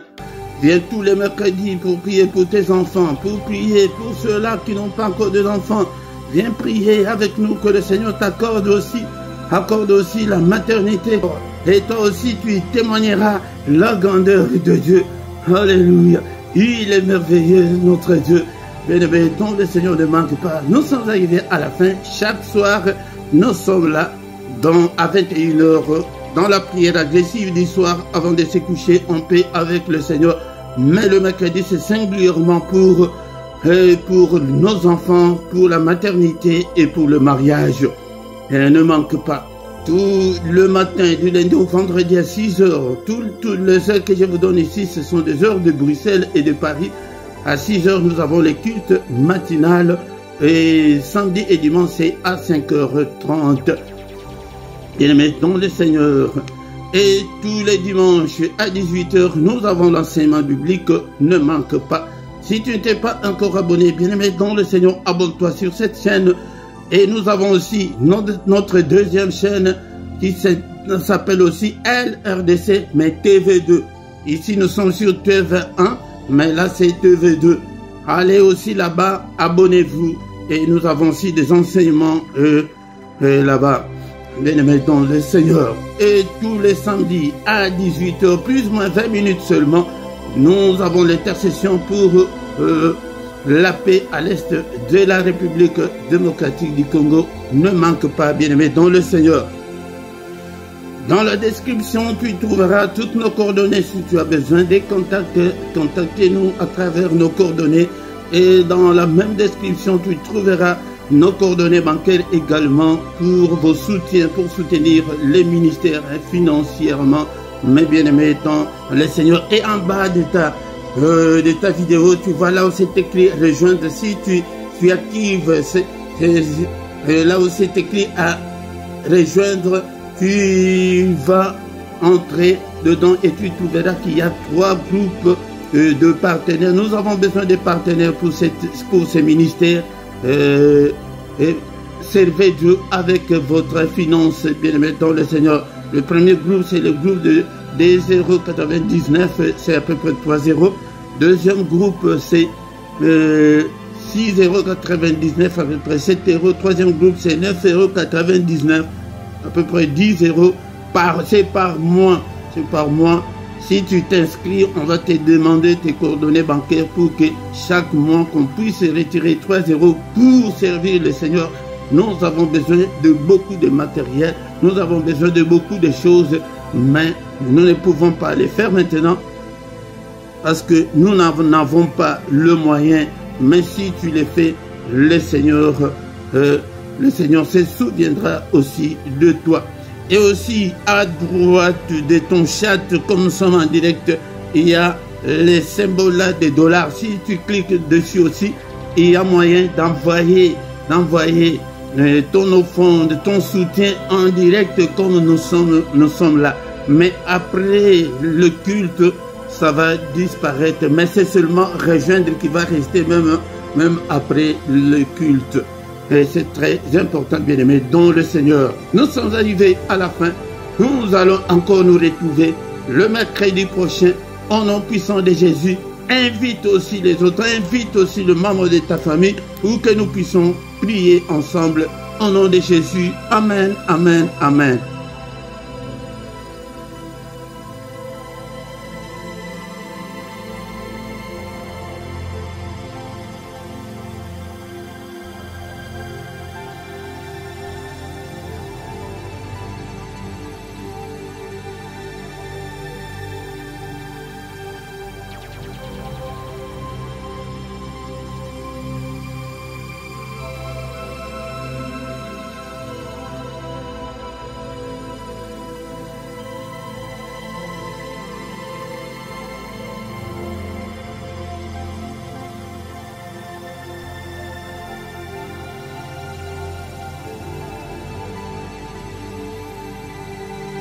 Viens tous les mercredis pour prier pour tes enfants, pour prier pour ceux-là qui n'ont pas encore d'enfants. Viens prier avec nous, que le Seigneur t'accorde aussi la maternité. Et toi aussi, tu témoigneras la grandeur de Dieu. Alléluia. Il est merveilleux, notre Dieu. Bien-aimés, dont le Seigneur ne manque pas. Nous sommes arrivés à la fin. Chaque soir, nous sommes là à 21 h, dans la prière agressive du soir, avant de se coucher en paix avec le Seigneur. Mais le mercredi, c'est singulièrement pour nos enfants, pour la maternité et pour le mariage. Et ne manque pas. Tout le matin, du lundi au vendredi à 6 h, toutes les heures que je vous donne ici, ce sont des heures de Bruxelles et de Paris. À 6 h, nous avons les cultes matinales. Et samedi et dimanche, c'est à 5 h 30. Bien-aimés dans le Seigneur. Et tous les dimanches à 18 h, nous avons l'enseignement biblique. Ne manque pas. Si tu n'es pas encore abonné, bien-aimé dans le Seigneur, abonne-toi sur cette chaîne. Et nous avons aussi notre deuxième chaîne qui s'appelle aussi LRDC, mais TV2. Ici, nous sommes sur TV1, mais là, c'est TV2. Allez aussi là-bas, abonnez-vous. Et nous avons aussi des enseignements là-bas. Bien-aimés dans le Seigneur. Et tous les samedis à 18 h, plus ou moins 20 minutes seulement, nous avons l'intercession pour la paix à l'est de la République démocratique du Congo. Ne manque pas, bien-aimés dans le Seigneur. Dans la description, tu trouveras toutes nos coordonnées si tu as besoin des contacts. Contactez-nous à travers nos coordonnées. Et dans la même description, tu trouveras nos coordonnées bancaires également pour vos soutiens, pour soutenir les ministères financièrement. Mais bien aimé dans le Seigneur. Et en bas de ta vidéo, tu vois là où c'est écrit rejoindre. Si tu actives là où c'est écrit à rejoindre, tu vas entrer dedans et tu trouveras qu'il y a 3 groupes de partenaires. Nous avons besoin de partenaires pour ces ministères. Et servez Dieu avec votre finance, bien-aimé dans le Seigneur. Le premier groupe, c'est le groupe de 0,99, c'est à peu près 3 euros. Deuxième groupe, c'est 6,99 €, à peu près 7 €. Troisième groupe, c'est 9,99 €, à peu près 10 € c'est par mois. C'est par mois. Si tu t'inscris, on va te demander tes coordonnées bancaires pour que chaque mois qu'on puisse retirer 3 € pour servir le Seigneur nous avons besoin de beaucoup de matériel, nous avons besoin de beaucoup de choses, mais nous ne pouvons pas les faire maintenant parce que nous n'avons pas le moyen. Mais si tu les fais, le Seigneur se souviendra aussi de toi. Et aussi à droite de ton chat, comme nous sommes en direct, il y a les symboles là des dollars. Si tu cliques dessus aussi, il y a moyen d'envoyer ton offrande, ton soutien en direct comme nous sommes là. Mais après le culte, ça va disparaître. Mais c'est seulement rejoindre qui va rester même après le culte. Et c'est très important, bien-aimés, dans le Seigneur. Nous sommes arrivés à la fin. Nous allons encore nous retrouver le mercredi prochain au nom puissant de Jésus. Invite aussi les autres, invite aussi le membre de ta famille pour que nous puissions prier ensemble au nom de Jésus. Amen, amen, amen.